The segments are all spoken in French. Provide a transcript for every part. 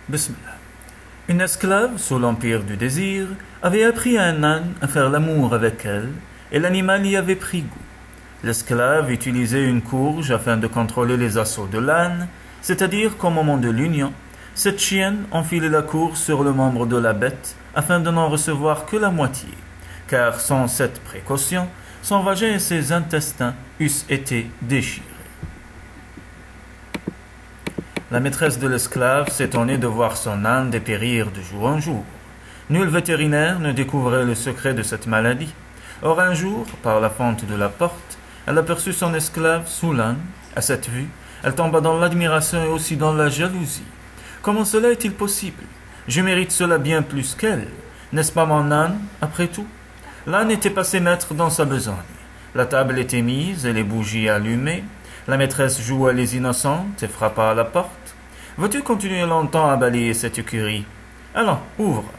Bismillah. Une esclave, sous l'empire du désir, avait appris à un âne à faire l'amour avec elle, et l'animal y avait pris goût. L'esclave utilisait une courge afin de contrôler les assauts de l'âne, c'est-à-dire qu'au moment de l'union, cette chienne enfilait la courge sur le membre de la bête afin de n'en recevoir que la moitié, car sans cette précaution, son vagin et ses intestins eussent été déchirés. La maîtresse de l'esclave s'étonnait de voir son âne dépérir de jour en jour. Nul vétérinaire ne découvrait le secret de cette maladie. Or un jour, par la fente de la porte, elle aperçut son esclave sous l'âne. À cette vue, elle tomba dans l'admiration et aussi dans la jalousie. Comment cela est-il possible? Je mérite cela bien plus qu'elle. N'est-ce pas mon âne, après tout? L'âne était passé maître dans sa besogne. La table était mise et les bougies allumées. La maîtresse joua les innocentes et frappa à la porte. Vas-tu continuer longtemps à balayer cette écurie? Allons, ouvre.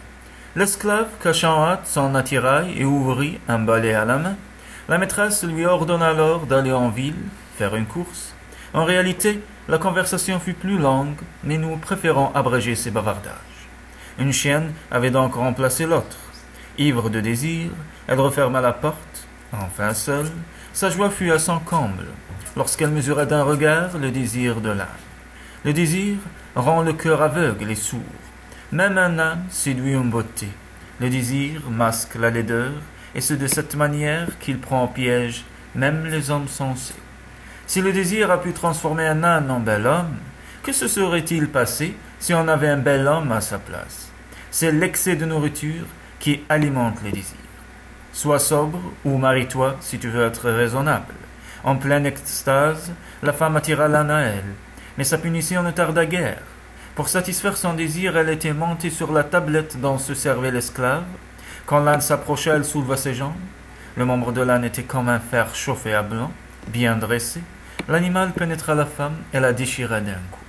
L'esclave cacha en hâte son attirail et ouvrit un balai à la main. La maîtresse lui ordonna alors d'aller en ville, faire une course. En réalité, la conversation fut plus longue, mais nous préférons abréger ces bavardages. Une chienne avait donc remplacé l'autre. Ivre de désir, elle referma la porte. Enfin seule, sa joie fut à son comble, lorsqu'elle mesura d'un regard le désir de l'âne. Le désir rend le cœur aveugle et sourd. Même un âne séduit une beauté. Le désir masque la laideur, et c'est de cette manière qu'il prend au piège même les hommes sensés. Si le désir a pu transformer un âne en bel homme, que se serait-il passé si on avait un bel homme à sa place? C'est l'excès de nourriture qui alimente le désir. Sois sobre ou marie-toi si tu veux être raisonnable. En pleine extase, la femme attira l'âne à elle, mais sa punition ne tarda guère. Pour satisfaire son désir, elle était montée sur la tablette dont se servait l'esclave. Quand l'âne s'approcha, elle souleva ses jambes. Le membre de l'âne était comme un fer chauffé à blanc, bien dressé. L'animal pénétra la femme et la déchira d'un coup.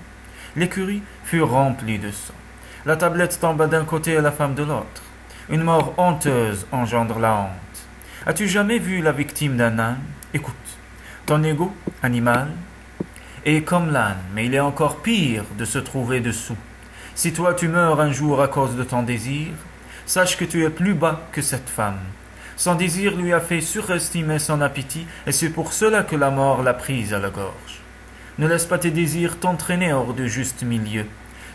L'écurie fut remplie de sang. La tablette tomba d'un côté et la femme de l'autre. Une mort honteuse engendre la honte. As-tu jamais vu la victime d'un âne? Écoute, ton ego, animal, est comme l'âne, mais il est encore pire de se trouver dessous. Si toi tu meurs un jour à cause de ton désir, sache que tu es plus bas que cette femme. Son désir lui a fait surestimer son appétit, et c'est pour cela que la mort l'a prise à la gorge. Ne laisse pas tes désirs t'entraîner hors du juste milieu.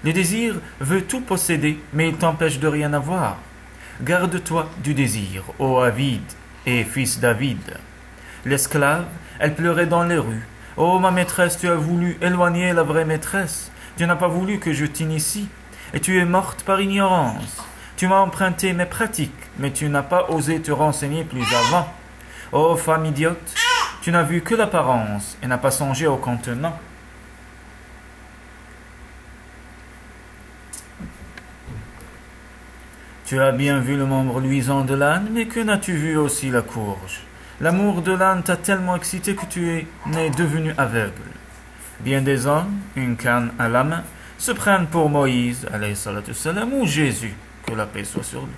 Le désir veut tout posséder, mais il t'empêche de rien avoir. Garde-toi du désir, ô avide et fils David. L'esclave, elle pleurait dans les rues. Oh, ma maîtresse, tu as voulu éloigner la vraie maîtresse. Tu n'as pas voulu que je t'initie, et tu es morte par ignorance. Tu m'as emprunté mes pratiques, mais tu n'as pas osé te renseigner plus avant. Oh, femme idiote, tu n'as vu que l'apparence et n'as pas songé au contenant. Tu as bien vu le membre luisant de l'âne, mais que n'as-tu vu aussi la courge? L'amour de l'âne t'a tellement excité que tu es devenu aveugle. Bien des hommes, une canne à la main, se prennent pour Moïse, alayhi salatu salam, ou Jésus, que la paix soit sur lui.